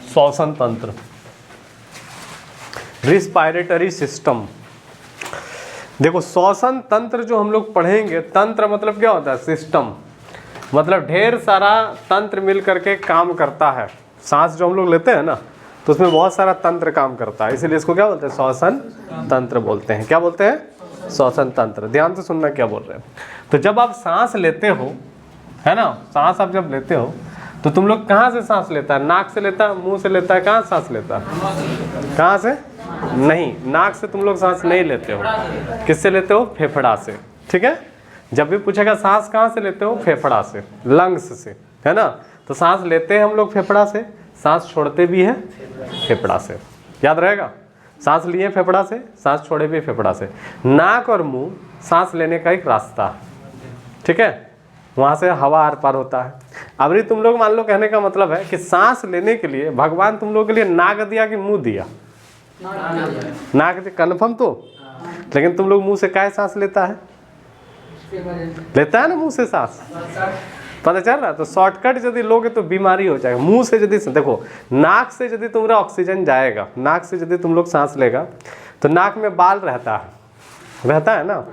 श्वसन तंत्र, respiratory system. देखो श्वसन तंत्र जो हम लोग पढ़ेंगे, तंत्र मतलब क्या होता है? सिस्टम, मतलब ढेर सारा तंत्र मिल करके काम करता है। सांस जो हम लोग लेते हैं ना, तो उसमें बहुत सारा तंत्र काम करता है, इसीलिए इसको क्या बोलते हैं? श्वसन तंत्र बोलते हैं। क्या बोलते हैं? श्वसन तंत्र। ध्यान से सुनना क्या बोल रहे हैं। तो जब आप सांस लेते हो, है ना, सांस आप जब लेते हो तो तुम लोग कहाँ से सांस लेता है? नाक से लेता है, मुंह से लेता है, कहाँ से सांस लेता है? कहाँ से? नहीं, नाक से तुम लोग सांस नहीं लेते हो। किससे लेते हो? फेफड़ा से। ठीक है, जब भी पूछेगा सांस कहाँ से लेते हो? फेफड़ा से, लंग्स से, है ना। तो सांस लेते हैं हम लोग फेफड़ा से, सांस छोड़ते भी है फेफड़ा से। याद रहेगा, सांस लिए फेफड़ा से, सांस छोड़े भी फेफड़ा से। नाक और मुंह सांस लेने का एक रास्ता है, ठीक है, वहाँ से हवा आर पार होता है। अब भी तुम लोग मान लो, कहने का मतलब है कि सांस लेने के लिए भगवान तुम लोग के लिए नाक दिया कि मुंह दिया? नाक दिया, कन्फर्म तो। लेकिन तुम लोग मुंह से काहे सांस लेता है? लेता है ना मुंह से सांस, पता चल रहा है। तो शॉर्टकट यदि लोगे तो बीमारी हो जाएगा। मुंह से यदि, देखो, नाक से यदि तुम्हारा ऑक्सीजन जाएगा, नाक से यदि तुम लोग सांस लेगा तो नाक में बाल रहता है ना।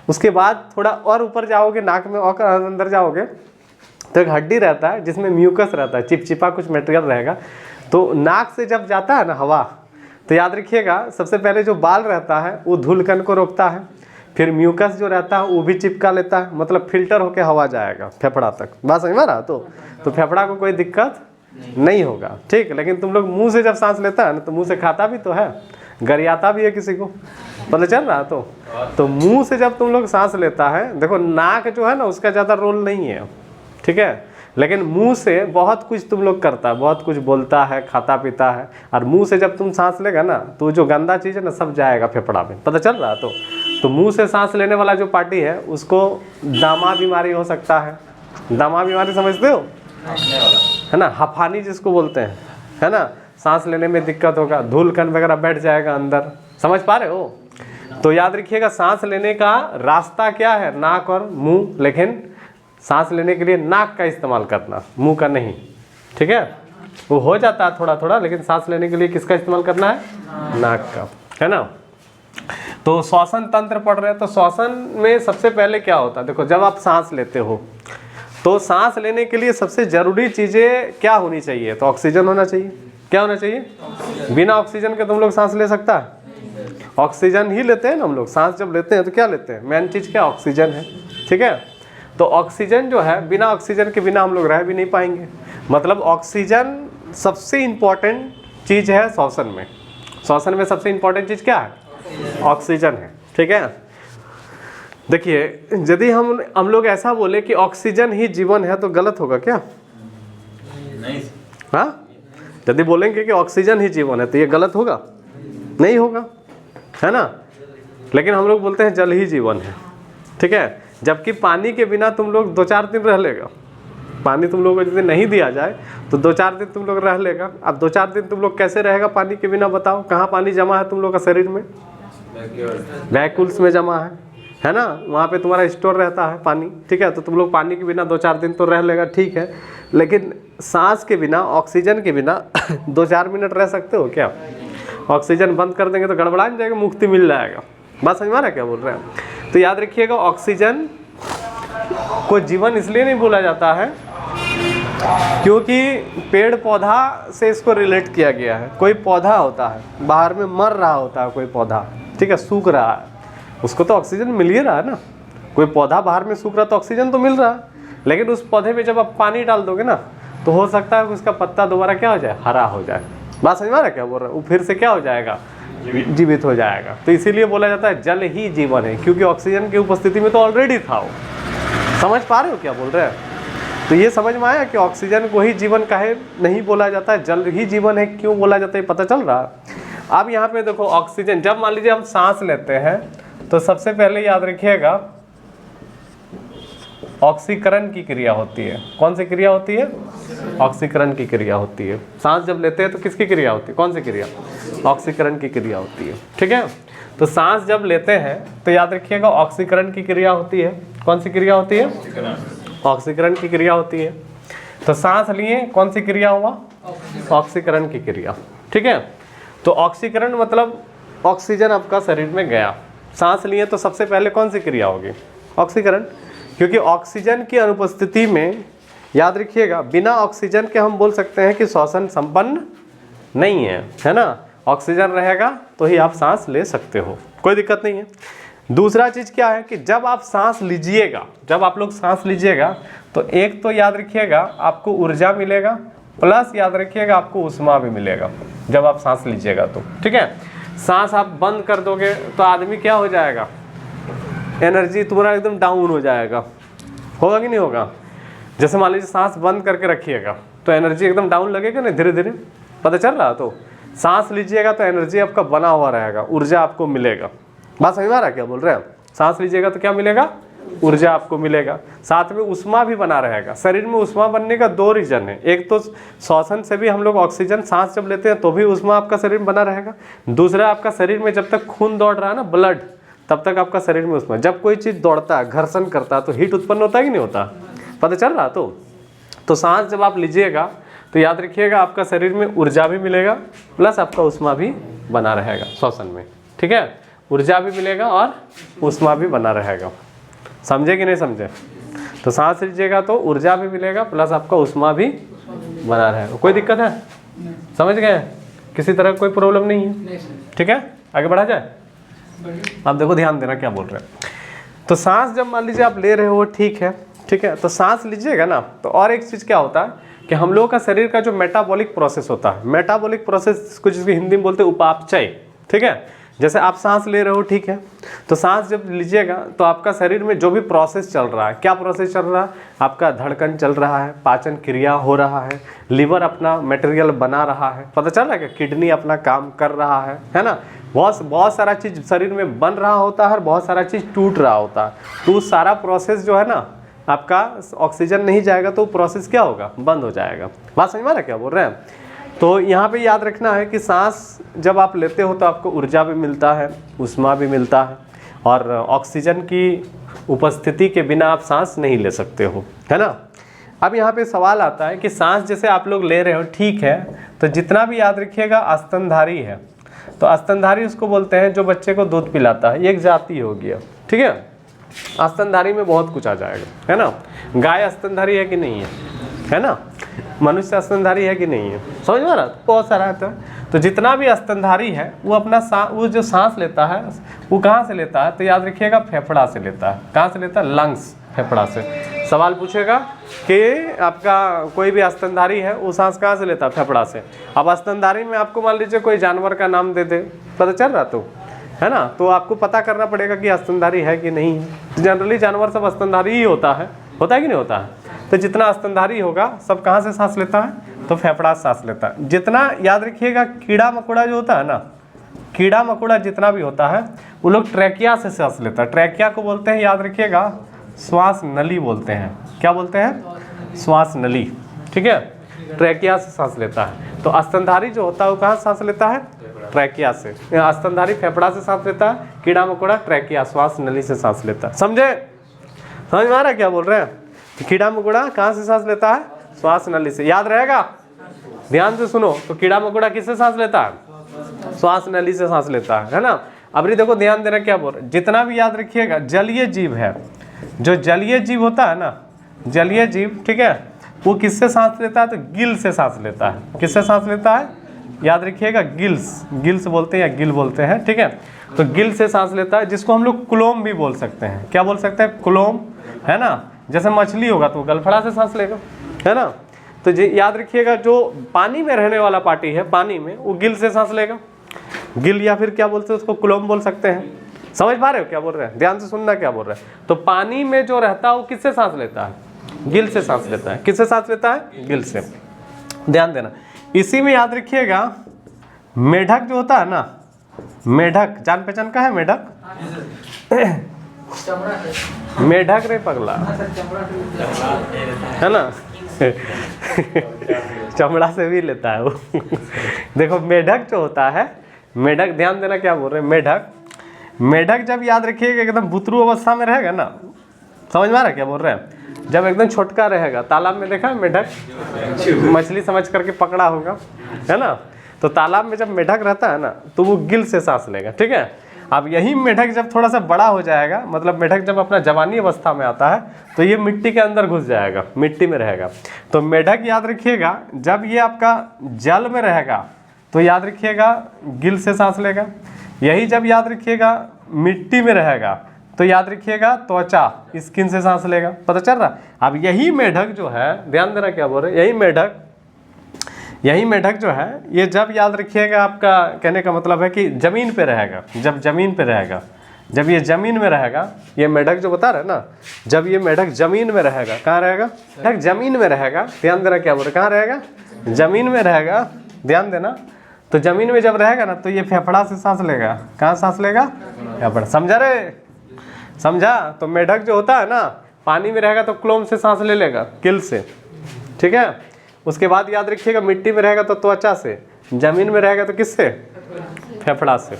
उसके बाद थोड़ा और ऊपर जाओगे, नाक में और अंदर जाओगे तो एक हड्डी रहता है जिसमें म्यूकस रहता है, चिपचिपा कुछ मटेरियल रहेगा। तो नाक से जब जाता है ना हवा, तो याद रखिएगा, सबसे पहले जो बाल रहता है वो धूलकण को रोकता है, फिर म्यूकस जो रहता है वो भी चिपका लेता है, मतलब फिल्टर होके हवा जाएगा फेफड़ा तक। बात समझ में रहा? तो फेफड़ा को कोई दिक्कत नहीं होगा, ठीक। लेकिन तुम लोग मुंह से जब सांस लेता है ना, तो मुंह से खाता भी तो है, गरियाता भी है किसी को, पता चल रहा? तो मुंह से जब तुम लोग सांस लेता है, देखो नाक जो है ना उसका ज़्यादा रोल नहीं है, ठीक है, लेकिन मुंह से बहुत कुछ तुम लोग करता है, बहुत कुछ बोलता है, खाता पीता है। और मुंह से जब तुम सांस लेगा ना, तो जो गंदा चीज़ है ना सब जाएगा फेफड़ा में, पता चल रहा? तो मुंह से सांस लेने वाला जो पार्टी है उसको दामा बीमारी हो सकता है। दामा बीमारी समझते हो, है ना, हफानी जिसको बोलते हैं, है ना, सांस लेने में दिक्कत होगा, धूलकण वगैरह बैठ जाएगा अंदर, समझ पा रहे हो? तो याद रखिएगा, सांस लेने का रास्ता क्या है? नाक और मुंह, लेकिन सांस लेने के लिए नाक का इस्तेमाल करना, मुंह का नहीं, ठीक है। वो हो जाता है थोड़ा थोड़ा, लेकिन सांस लेने के लिए किसका इस्तेमाल करना है? नाक का, है ना। तो श्वसन तंत्र पढ़ रहे हैं, तो श्वसन में सबसे पहले क्या होता है? देखो, जब आप सांस लेते हो तो सांस लेने के लिए सबसे ज़रूरी चीज़ें क्या होनी चाहिए? तो ऑक्सीजन होना चाहिए। क्या होना चाहिए? बिना ऑक्सीजन के तुम लोग सांस ले सकता है? ऑक्सीजन ही लेते हैं ना हम लोग। सांस जब लेते हैं तो क्या लेते हैं? मेन चीज़ क्या? ऑक्सीजन है, ठीक है। तो ऑक्सीजन जो है, बिना ऑक्सीजन के बिना हम लोग रह भी नहीं पाएंगे। मतलब ऑक्सीजन सबसे इम्पॉर्टेंट चीज़ है श्वसन में। श्वसन में सबसे इम्पॉर्टेंट चीज़ क्या है? ऑक्सीजन है, ठीक है। देखिए, यदि हम लोग ऐसा बोले कि ऑक्सीजन ही जीवन है तो गलत होगा क्या? नहीं। हाँ, यदि बोलेंगे कि ऑक्सीजन ही जीवन है तो ये गलत होगा? नहीं होगा, है ना। लेकिन हम लोग बोलते हैं जल ही जीवन है, ठीक है। जबकि पानी के बिना तुम लोग 2-4 दिन रह लेगा। पानी तुम लोगों को यदि नहीं दिया जाए तो 2-4 दिन तुम लोग रह लेगा। अब 2-4 दिन तुम लोग कैसे रहेगा पानी के बिना? बताओ, कहाँ पानी जमा है तुम लोग का शरीर में? वैक्यूल्स में जमा है ना, वहाँ पे तुम्हारा स्टोर रहता है पानी, ठीक है। तो तुम लोग पानी के बिना 2-4 दिन तो रह लेगा, ठीक है। लेकिन सांस के बिना, ऑक्सीजन के बिना 2-4 मिनट रह सकते हो क्या? ऑक्सीजन बंद कर देंगे तो गड़बड़ा जाएगा, मुक्ति मिल जाएगा। बात समझ में आ रहा है क्या बोल रहे हैं? तो याद रखिएगा, ऑक्सीजन को जीवन इसलिए नहीं बोला जाता है क्योंकि पेड़ पौधा से इसको रिलेट किया गया है। कोई पौधा होता है बाहर में मर रहा होता है, कोई पौधा, ठीक है, सूख रहा है, उसको तो ऑक्सीजन मिल ही रहा है ना। कोई पौधा बाहर में सूख रहा तो ऑक्सीजन तो मिल रहा है, लेकिन उस पौधे में जब आप पानी डाल दोगे ना, तो हो सकता है कि उसका पत्ता दोबारा क्या हो जाए? हरा हो जाए। बात समझ में आ रहा है क्या बोल रहा है? वो फिर से क्या हो जाएगा? जीवित हो जाएगा। तो इसीलिए बोला जाता है जल ही जीवन है, क्योंकि ऑक्सीजन की उपस्थिति में तो ऑलरेडी था वो। समझ पा रहे हो क्या बोल रहे हैं? तो ये समझ में आया कि ऑक्सीजन को ही जीवन काहे नहीं बोला जाता है, जल ही जीवन है क्यों बोला जाता है, पता चल रहा है? अब यहाँ पे देखो, ऑक्सीजन जब मान लीजिए हम सांस लेते हैं तो सबसे पहले याद रखिएगा ऑक्सीकरण की क्रिया होती है। कौन सी क्रिया होती है? ऑक्सीकरण की क्रिया होती है। सांस जब लेते हैं तो किसकी क्रिया होती है? कौन सी क्रिया? ऑक्सीकरण की क्रिया होती है, ठीक है। तो सांस जब लेते हैं तो याद रखिएगा ऑक्सीकरण की क्रिया होती है। कौन सी क्रिया होती है? ऑक्सीकरण की क्रिया होती है। तो सांस लिए कौन सी क्रिया हुआ? ऑक्सीकरण की क्रिया, ठीक है। तो ऑक्सीकरण मतलब ऑक्सीजन आपका शरीर में गया, सांस लिए तो सबसे पहले कौन सी क्रिया होगी? ऑक्सीकरण, क्योंकि ऑक्सीजन की अनुपस्थिति में याद रखिएगा बिना ऑक्सीजन के हम बोल सकते हैं कि श्वसन संपन्न नहीं है ना। ऑक्सीजन रहेगा तो ही आप सांस ले सकते हो, कोई दिक्कत नहीं है। दूसरा चीज़ क्या है कि जब आप सांस लीजिएगा, जब आप लोग सांस लीजिएगा तो एक तो याद रखिएगा आपको ऊर्जा मिलेगा, प्लस याद रखिएगा आपको उष्मा भी मिलेगा जब आप सांस लीजिएगा तो, ठीक है। सांस आप बंद कर दोगे तो आदमी क्या हो जाएगा? एनर्जी तुम्हारा एकदम डाउन हो जाएगा, होगा कि नहीं होगा? जैसे मान लीजिए सांस बंद करके रखिएगा तो एनर्जी एकदम डाउन लगेगा ना, धीरे धीरे, पता चल रहा? तो सांस लीजिएगा तो एनर्जी आपका बना हुआ रहेगा, ऊर्जा आपको मिलेगा। बात समझ में आ रहा है क्या बोल रहे हैं? सांस लीजिएगा तो क्या मिलेगा? ऊर्जा आपको मिलेगा, साथ में उष्मा भी बना रहेगा। शरीर में उष्मा बनने का दो रीजन है, एक तो श्वसन से भी हम लोग ऑक्सीजन सांस जब लेते हैं तो भी उष्मा आपका शरीर में बना रहेगा। दूसरा आपका शरीर में जब तक खून दौड़ रहा है ना, ब्लड, तब तक आपका शरीर में उष्मा। जब कोई चीज़ दौड़ता है, घर्षण करता है तो हीट उत्पन्न होता है कि नहीं होता? पता चल रहा? तो सांस जब आप लीजिएगा तो याद रखिएगा आपका शरीर में ऊर्जा भी मिलेगा, प्लस आपका उष्मा भी बना रहेगा श्वसन में, ठीक है। ऊर्जा भी मिलेगा और उष्मा भी बना रहेगा, समझे कि नहीं समझे? तो सांस लीजिएगा तो ऊर्जा भी मिलेगा, प्लस आपका उष्मा भी बना रहेगा। कोई दिक्कत है? समझ गए? किसी तरह कोई प्रॉब्लम नहीं है, ठीक है। आगे बढ़ा जाए। आप देखो, ध्यान देना क्या बोल रहे हैं। तो सांस जब मान लीजिए आप ले रहे हो, ठीक है, ठीक है। तो सांस लीजिएगा ना तो और एक चीज़ क्या होता है कि हम लोगों का शरीर का जो मेटाबॉलिक प्रोसेस होता है, मेटाबॉलिक प्रोसेस कुछ जिसको हिंदी में बोलते हैं उपापचय, ठीक है। जैसे आप सांस ले रहे हो, ठीक है, तो सांस जब लीजिएगा तो आपका शरीर में जो भी प्रोसेस चल रहा है, क्या प्रोसेस चल रहा है? आपका धड़कन चल रहा है, पाचन क्रिया हो रहा है, लीवर अपना मटेरियल बना रहा है, पता चल रहा है क्या? किडनी अपना काम कर रहा है ना। बहुत सारा चीज़ शरीर में बन रहा होता है और बहुत सारा चीज़ टूट रहा होता है। तो सारा प्रोसेस जो है ना आपका, ऑक्सीजन नहीं जाएगा तो प्रोसेस क्या होगा? बंद हो जाएगा। बात समझ में आ रहा है क्या बोल रहे हैं? तो यहाँ पे याद रखना है कि सांस जब आप लेते हो तो आपको ऊर्जा भी मिलता है, उष्मा भी मिलता है, और ऑक्सीजन की उपस्थिति के बिना आप सांस नहीं ले सकते हो, है ना। अब यहाँ पे सवाल आता है कि सांस जैसे आप लोग ले रहे हो, ठीक है, तो जितना भी याद रखिएगा स्तनधारी है, तो स्तनधारी उसको बोलते हैं जो बच्चे को दूध पिलाता है, ये एक जाति हो गया, ठीक है। स्तनधारी में बहुत कुछ आ जाएगा, है ना। गाय स्तनधारी है कि नहीं है ना। मनुष्य स्तनधारी है कि नहीं है, समझ में आ रहा? बहुत सारा आता है। तो जितना भी स्तनधारी है वो अपना वो जो सांस लेता है वो कहाँ से लेता है? तो याद रखिएगा फेफड़ा से लेता है। कहाँ से लेता है? लंग्स, फेफड़ा से। सवाल पूछेगा कि आपका कोई भी स्तनधारी है वो सांस कहाँ से लेता है? फेफड़ा से। अब स्तनधारी में आपको मान लीजिए कोई जानवर का नाम दे दे, पता चल रहा? तो है ना, तो आपको पता करना पड़ेगा कि स्तनधारी है कि नहीं है। जनरली जानवर सब स्तनधारी ही होता है कि नहीं होता है? तो जितना स्तनधारी होगा सब कहाँ से सांस लेता है? तो फेफड़ा से सांस लेता है। जितना याद रखिएगा कीड़ा मकोड़ा जो होता है ना, कीड़ा मकोड़ा जितना भी होता है वो लोग ट्रैकिया से सांस लेता है। ट्रैकिया को बोलते हैं, याद रखिएगा, श्वास नली बोलते हैं। क्या बोलते हैं? श्वास नली, ठीक है। ट्रैकिया से सांस लेता है। तो स्तनधारी जो होता है वो कहाँ सांस लेता है? ट्रैकिया से। स्तनधारी फेफड़ा से सांस लेता है, कीड़ा मकोड़ा ट्रैकिया, श्वास नली से सांस लेता है। समझे? समझ में आ रहा है क्या बोल रहे हैं? कीड़ा मकोड़ा कहाँ से सांस लेता है? श्वास नली से। याद रहेगा? ध्यान से सुनो। तो कीड़ा मकोड़ा किससे सांस लेता है? श्वास नली से सांस लेता है ना। अब देखो ध्यान देना क्या बोल रहे, जितना भी याद रखिएगा जलीय जीव है, जो जलीय जीव होता है ना, जलीय जीव, ठीक है, वो किससे सांस लेता है? तो गिल से सांस लेता है। किससे सांस लेता है? याद रखिएगा, गिल्स, गिल्स बोलते हैं या गिल बोलते हैं, ठीक है। तो गिल से सांस लेता है, जिसको हम लोग कुलोम भी बोल सकते हैं। क्या बोल सकते हैं? कुलोम, है ना। जैसे मछली होगा तो गलफड़ा से सांस लेगा, है ना। तो याद रखिएगा जो पानी में रहने वाला पार्टी है, पानी में, वो गिल से सांस लेगा। गिल या फिर क्या बोलते हैं उसको? कुलोम बोल सकते हैं। समझ पा रहे हो क्या बोल रहे हैं? ध्यान से सुनना क्या बोल रहे हैं। तो पानी में जो रहता है वो किससे सांस लेता है? गिल से सांस लेता है। किससे सांस लेता है? गिल से। ध्यान देना। इसी में याद रखिएगा मेढक जो होता है ना, मेढक, जान पहचान का है मेढक? मेढक रे पगला, है ना। चमड़ा से भी लेता है वो। देखो मेढक जो होता है, मेढक, ध्यान देना क्या बोल रहे हैं। मेढक, मेढक जब याद रखिएगा एकदम बुतरू अवस्था में रहेगा ना, समझ में आ रहा है क्या बोल रहे हैं? जब एकदम छोटका रहेगा, तालाब में देखा मेढक मछली समझ करके पकड़ा होगा, है ना? तो तालाब में जब मेढक रहता है ना तो वो गिल से सांस लेगा, ठीक है। अब यही मेढक जब थोड़ा सा बड़ा हो जाएगा, मतलब मेढक जब अपना जवानी अवस्था में आता है तो ये मिट्टी के अंदर घुस जाएगा, मिट्टी में रहेगा। तो मेढक याद रखिएगा, जब ये आपका जल में रहेगा तो याद रखिएगा गिल से सांस लेगा। यही जब याद रखिएगा मिट्टी में रहेगा तो याद रखिएगा त्वचा, स्किन से सांस लेगा। पता चल रहा? अब यही मेढक जो है, ध्यान देना क्या बोल रहे, यही मेढक जो है ये जब याद रखिएगा, आपका कहने का मतलब है कि ज़मीन पे रहेगा। जब ज़मीन पे रहेगा, जब ये ज़मीन में रहेगा, ये मेढक जो बता रहे हैं ना, जब ये मेढक ज़मीन में रहेगा, कहाँ रहेगा? मेढक ज़मीन में रहेगा। ध्यान देना क्या बोल रहे, कहाँ रहेगा? ज़मीन में रहेगा। ध्यान देना, तो ज़मीन में जब रहेगा ना तो ये फेफड़ा से सांस लेगा। कहाँ सांस लेगा? फेफड़ा। समझा रे? समझा? तो मेढक जो होता है ना, पानी में रहेगा तो क्लोम से सांस ले लेगा, किल से, ठीक है। उसके बाद याद रखिएगा मिट्टी में रहेगा तो त्वचा से, जमीन में रहेगा तो किससे? फेफड़ा से।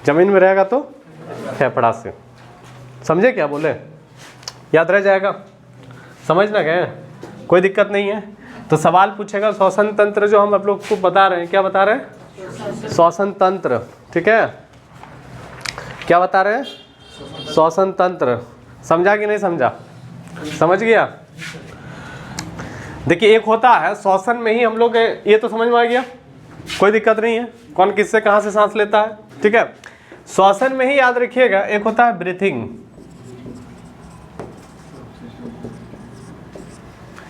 जमीन में रहेगा तो फेफड़ा से। समझे क्या बोले? याद रह जाएगा, समझना क्या है, कोई दिक्कत नहीं है। तो सवाल पूछेगा श्वसन तंत्र जो हम आप लोग को बता रहे हैं, क्या बता रहे हैं? श्वसन तंत्र, ठीक है। क्या बता रहे हैं? श्वसन तंत्र। समझा कि नहीं समझा? समझ गया? देखिए एक होता है श्वसन में ही हम लोग, ये तो समझ में आ गया, कोई दिक्कत नहीं है, कौन किससे कहाँ से सांस लेता है, ठीक है। श्वसन में ही याद रखिएगा एक होता है ब्रीथिंग।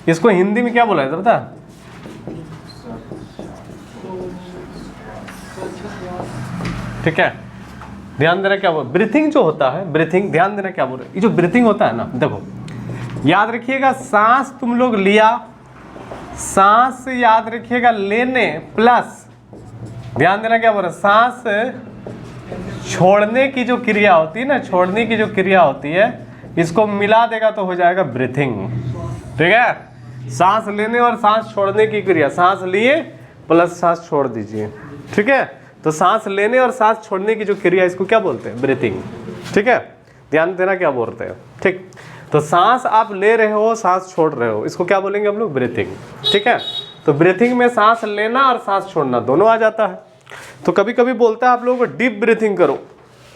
इसको हिंदी में क्या बोला जाता है बता? ठीक है, ध्यान देना क्या बोल, ब्रीथिंग जो होता है, ब्रीथिंग, ध्यान देना क्या बोल रहे, ये जो ब्रीथिंग होता है ना, देखो याद रखिएगा सांस तुम लोग लिया, सांस याद रखिएगा लेने प्लस, ध्यान देना क्या बोल रहे, सांस छोड़ने की जो क्रिया होती है ना, छोड़ने की जो क्रिया होती है, इसको मिला देगा तो हो जाएगा ब्रीथिंग, ठीक है। सांस लेने और सांस छोड़ने की क्रिया, सांस लिए प्लस सांस छोड़ दीजिए, ठीक है। तो सांस लेने और सांस छोड़ने की जो क्रिया, इसको क्या बोलते हैं? ब्रीथिंग, ठीक है। ध्यान देना क्या बोलते हैं, ठीक। तो सांस आप ले रहे हो, सांस छोड़ रहे हो, इसको क्या बोलेंगे हम लोग? ब्रीथिंग, ठीक है। तो ब्रीथिंग में सांस लेना और सांस छोड़ना दोनों आ जाता है। तो कभी कभी बोलता है आप लोगों को डीप ब्रीथिंग करो,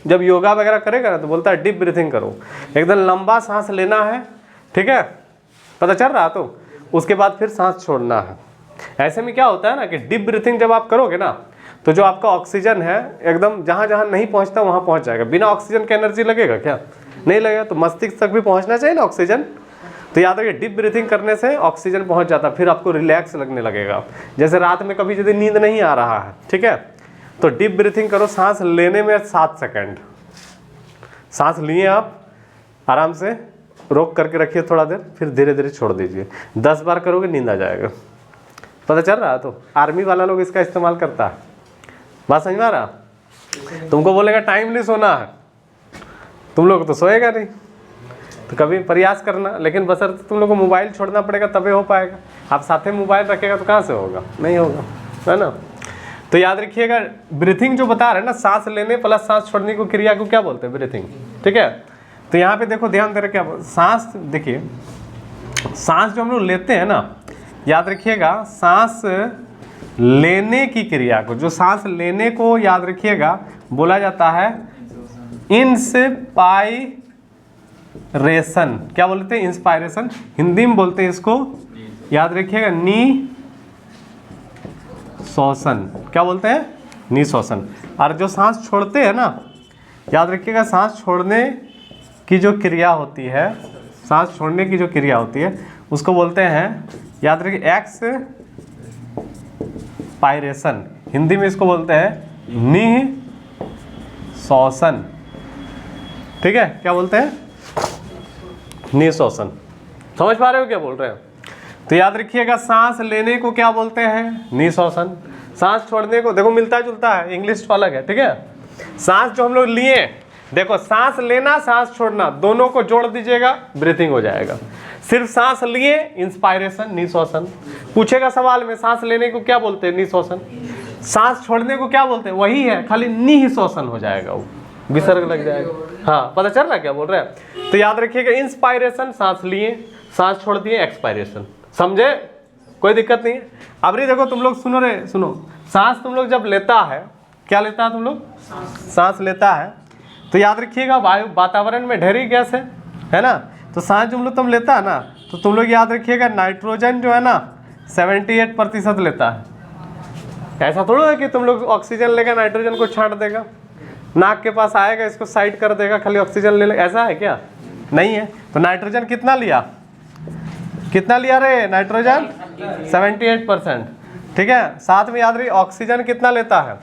जब योगा वगैरह करेगा ना तो बोलता है डीप ब्रीथिंग करो, एकदम लंबा सांस लेना है, ठीक है, पता चल रहा? तो उसके बाद फिर सांस छोड़ना है। ऐसे में क्या होता है ना कि डीप ब्रीथिंग जब आप करोगे ना तो जो आपका ऑक्सीजन है एकदम जहाँ जहाँ नहीं पहुँचता वहाँ पहुँच जाएगा। बिना ऑक्सीजन के एनर्जी लगेगा क्या? नहीं लगेगा। तो मस्तिष्क तक भी पहुँचना चाहिए ना ऑक्सीजन। तो याद रखिए डीप ब्रीथिंग करने से ऑक्सीजन पहुँच जाता है, फिर आपको रिलैक्स लगने लगेगा। जैसे रात में कभी यदि नींद नहीं आ रहा है, ठीक है, तो डीप ब्रीथिंग करो, सांस लेने में 7 सेकेंड, सांस लिए आप आराम से रोक करके रखिए थोड़ा देर, फिर धीरे धीरे छोड़ दीजिए। 10 बार करोगे नींद आ जाएगा। पता चल रहा है? तो आर्मी वाला लोग इसका इस्तेमाल करता है। बात समझ में आ रहा? तुमको बोलेगा टाइमली सोना है, तुम लोग तो सोएगा नहीं। तो कभी प्रयास करना, लेकिन बशर्ते तुम लोग को मोबाइल छोड़ना पड़ेगा तभी हो पाएगा। आप साथ में मोबाइल रखेगा तो कहाँ से होगा? नहीं होगा, है ना। तो याद रखिएगा ब्रीथिंग जो बता रहे हैं ना, सांस लेने प्लस सांस छोड़ने को क्रिया को क्या बोलते हैं? ब्रीथिंग, ठीक है। तो यहाँ पे देखो ध्यान दे रहे, क्या सांस, देखिए सांस जो हम लोग लेते हैं ना, याद रखिएगा सांस लेने की क्रिया को, जो सांस लेने को याद रखिएगा बोला जाता है इंस्पायरेशन। क्या बोलते हैं? इंस्पायरेशन। हिंदी में बोलते हैं इसको, याद रखिएगा नी श्वसन। क्या बोलते हैं? निश्वसन। और जो सांस छोड़ते हैं ना, याद रखिएगा सांस छोड़ने की जो क्रिया होती है, सांस छोड़ने की जो क्रिया होती है उसको बोलते हैं, याद रखिए एक्सपायरेशन। हिंदी में इसको बोलते हैं निश्वसन, ठीक है। क्या बोलते हैं? निश्वसन। समझ पा रहे हो क्या बोल रहे हैं? तो याद रखिएगा सांस लेने को क्या बोलते हैं? निश्वसन। सांस छोड़ने को देखो मिलता जुलता है, इंग्लिश तो अलग है, ठीक है। सांस जो हम लोग लिए, देखो सांस लेना सांस छोड़ना दोनों को जोड़ दीजिएगा, ब्रीथिंग हो जाएगा। सिर्फ सांस लिए इंस्पायरेशन, निश्वसन। पूछेगा सवाल में सांस लेने को क्या बोलते हैं? निश्वसन। सांस छोड़ने को क्या बोलते हैं? वही है, खाली निश्वसन हो जाएगा, वो विसर्ग लग जाएगा। हाँ, पता चल रहा है क्या बोल रहे हैं? तो याद रखिएगा, इंस्पायरेशन सांस लिए, सांस छोड़ दिए, एक्सपायरेशन। समझे? कोई दिक्कत नहीं है। अब नहीं देखो तुम लोग, सुनो, सांस तुम लोग जब लेता है, क्या लेता है तुम लोग? सांस लेता है। तो याद रखिएगा, वायु वातावरण में ढेरी गैस है ना? तो सांस तुम लोग लेता है ना, तो तुम लोग याद रखिएगा नाइट्रोजन जो है ना 78% लेता है। ऐसा थोड़ा है कि तुम लोग ऑक्सीजन लेगा नाइट्रोजन को छांट देगा, नाक के पास आएगा इसको साइड कर देगा, खाली ऑक्सीजन ले ले, ऐसा है क्या? नहीं है। तो नाइट्रोजन कितना लिया रे? नाइट्रोजन 78%, ठीक है। साथ में याद रही ऑक्सीजन कितना लेता है?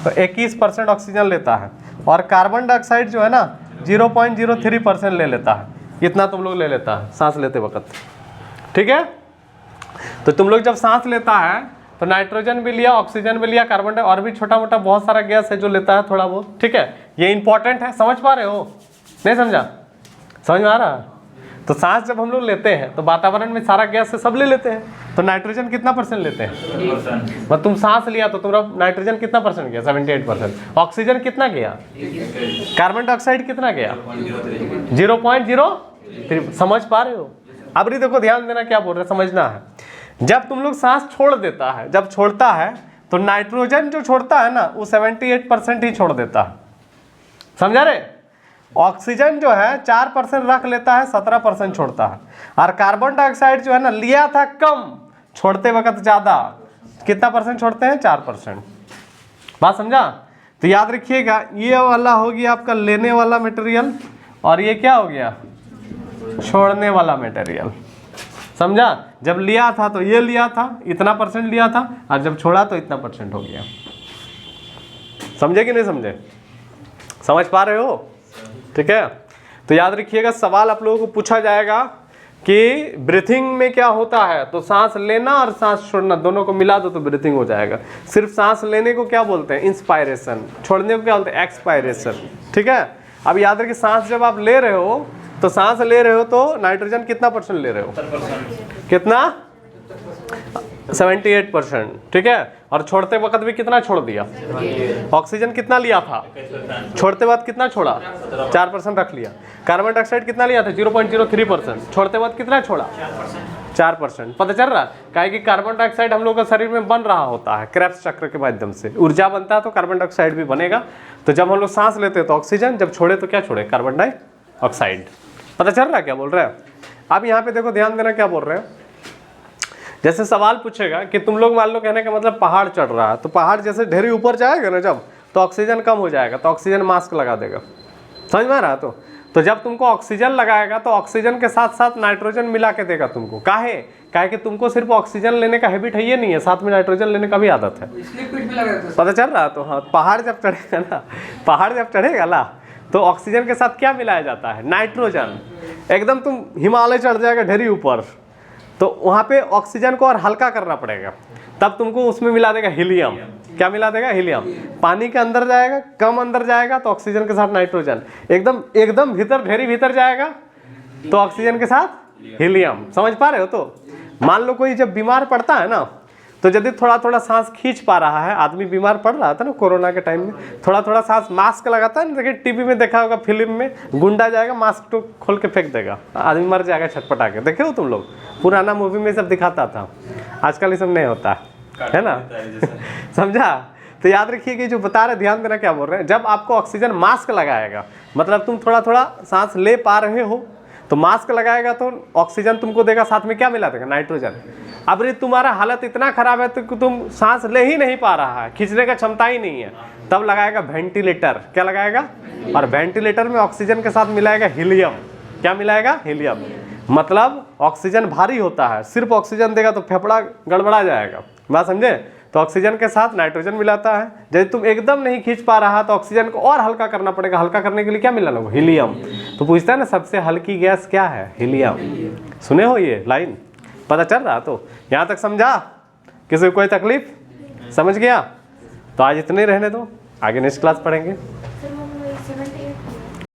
तो 21% ऑक्सीजन लेता है, और कार्बन डाइऑक्साइड जो है ना 0.03% ले लेता है। इतना तुम लोग ले लेता है सांस लेते वक्त, ठीक है। तो तुम लोग जब सांस लेता है तो नाइट्रोजन भी लिया, ऑक्सीजन भी लिया, कार्बन डाइऑक्साइड और भी छोटा मोटा बहुत सारा गैस है जो लेता है थोड़ा बहुत, ठीक है। ये इंपॉर्टेंट है, समझ पा रहे हो? नहीं समझा? समझ में आ रहा? तो सांस जब हम लोग लेते हैं तो वातावरण में सारा गैस से सब ले लेते हैं। तो नाइट्रोजन कितना % लेते हैं? मतलब तुम सांस लिया तो तुम्हारा नाइट्रोजन कितना % गया? 78%। ऑक्सीजन कितना गया? कार्बन डाइऑक्साइड कितना गया? 0.03। समझ पा रहे हो? अब नहीं देखो, ध्यान देना क्या बोल रहे हैं, समझना है। जब तुम लोग सांस छोड़ देता है, जब छोड़ता है तो नाइट्रोजन जो छोड़ता है ना वो 78% ही छोड़ देता है। समझा रे? ऑक्सीजन जो है 4% रख लेता है, 17% छोड़ता है। और कार्बन डाइऑक्साइड जो है ना लिया था कम, छोड़ते वक्त ज्यादा। कितना % छोड़ते हैं? 4%। बात समझा? तो याद रखिएगा, ये वाला हो गया आपका लेने वाला मटेरियल, और ये क्या हो गया? छोड़ने वाला मटेरियल। समझा? जब लिया था तो ये लिया था, इतना % लिया था, और जब छोड़ा तो इतना % हो गया। समझे कि नहीं समझे? समझ पा रहे हो? ठीक है। तो याद रखिएगा, सवाल आप लोगों को पूछा जाएगा कि ब्रीथिंग में क्या होता है। तो सांस लेना और सांस छोड़ना दोनों को मिला दो तो ब्रीथिंग हो जाएगा। सिर्फ सांस लेने को क्या बोलते हैं? इंस्पायरेशन। छोड़ने को क्या बोलते हैं? एक्सपायरेशन। ठीक है। अब याद रखिए, सांस जब आप ले रहे हो तो सांस ले रहे हो तो नाइट्रोजन कितना % ले रहे हो? कितना? 78%। ठीक है। और छोड़ते वक्त भी कितना छोड़ दिया? ऑक्सीजन कितना लिया था? छोड़ते वक्त कितना छोड़ा? 4% रख लिया। कार्बन डाइऑक्साइड कितना लिया था? 0.03%। छोड़ते वक्त कितना छोड़ा? 4%। पता चल रहा? काहे कि कार्बन डाइऑक्साइड हम लोग का शरीर में बन रहा होता है, क्रेब्स चक्र के माध्यम से ऊर्जा बनता है, तो कार्बन डाइऑक्साइड भी बनेगा। तो जब हम लोग सांस लेते हैं तो ऑक्सीजन, जब छोड़े तो क्या छोड़े? Carbon dioxide. पता चल रहा है क्या बोल रहे हैं? अब यहाँ पे देखो, ध्यान देना क्या बोल रहे हैं। जैसे सवाल पूछेगा कि तुम लोग मान लो, कहने का मतलब पहाड़ चढ़ रहा है, तो पहाड़ जैसे ढेरी ऊपर जाएगा ना जब, तो ऑक्सीजन कम हो जाएगा, तो ऑक्सीजन मास्क लगा देगा। समझ में आ रहा? तो जब तुमको ऑक्सीजन लगाएगा तो ऑक्सीजन के साथ साथ नाइट्रोजन मिला के देगा तुमको। काहे कि तुमको सिर्फ ऑक्सीजन लेने का हैबिट है ये नहीं है, साथ में नाइट्रोजन लेने का भी आदत है। पता चल रहा? तो हाँ, पहाड़ जब चढ़ेगा ना तो ऑक्सीजन के साथ क्या मिलाया जाता है? नाइट्रोजन। एकदम तुम हिमालय चढ़ जाएगा ढेरी ऊपर, तो वहाँ पे ऑक्सीजन को और हल्का करना पड़ेगा, तब तुमको उसमें मिला देगा हीलियम। क्या मिला देगा? हीलियम। पानी के अंदर जाएगा, कम अंदर जाएगा तो ऑक्सीजन के साथ नाइट्रोजन। एकदम भीतर, ढेरी भीतर जाएगा तो ऑक्सीजन के साथ हीलियम। समझ पा रहे हो? तो मान लो कोई जब बीमार पड़ता है ना, तो यदि थोड़ा थोड़ा सांस खींच पा रहा है, आदमी बीमार पड़ रहा था ना कोरोना के टाइम में, थोड़ा थोड़ा सांस, मास्क लगाता है ना, देखिए टीवी में देखा होगा, फिल्म में, गुंडा जाएगा मास्क तो खोल के फेंक देगा, आदमी मर जाएगा छटपटा के। देखे हो तुम लोग? पुराना मूवी में सब दिखाता था, आजकल ये सब नहीं होता है ना। समझा? तो याद रखिए कि जो बता रहे, ध्यान देना क्या बोल रहे हैं। जब आपको ऑक्सीजन मास्क लगाएगा, मतलब तुम थोड़ा थोड़ा सांस ले पा रहे हो, तो मास्क लगाएगा तो ऑक्सीजन तुमको देगा, साथ में क्या मिला देगा? नाइट्रोजन। अब रे तुम्हारा हालत इतना खराब है तो तुम सांस ले ही नहीं पा रहा है, खींचने का क्षमता ही नहीं है, तब लगाएगा वेंटिलेटर। क्या लगाएगा? और वेंटिलेटर में ऑक्सीजन के साथ मिलाएगा हीलियम। क्या मिलाएगा? हीलियम। मतलब ऑक्सीजन भारी होता है, सिर्फ ऑक्सीजन देगा तो फेफड़ा गड़बड़ा जाएगा। बात समझे? तो ऑक्सीजन के साथ नाइट्रोजन मिलाता है। यदि तुम एकदम नहीं खींच पा रहा तो ऑक्सीजन को और हल्का करना पड़ेगा। हल्का करने के लिए क्या मिलाना होगा? हीलियम। तो पूछता है ना, सबसे हल्की गैस क्या है? हीलियम। सुने हो ये लाइन? पता चल रहा? तो यहाँ तक समझा? किसी को कोई तकलीफ? समझ गया? तो आज इतने रहने दो, आगे नेक्स्ट क्लास पढ़ेंगे।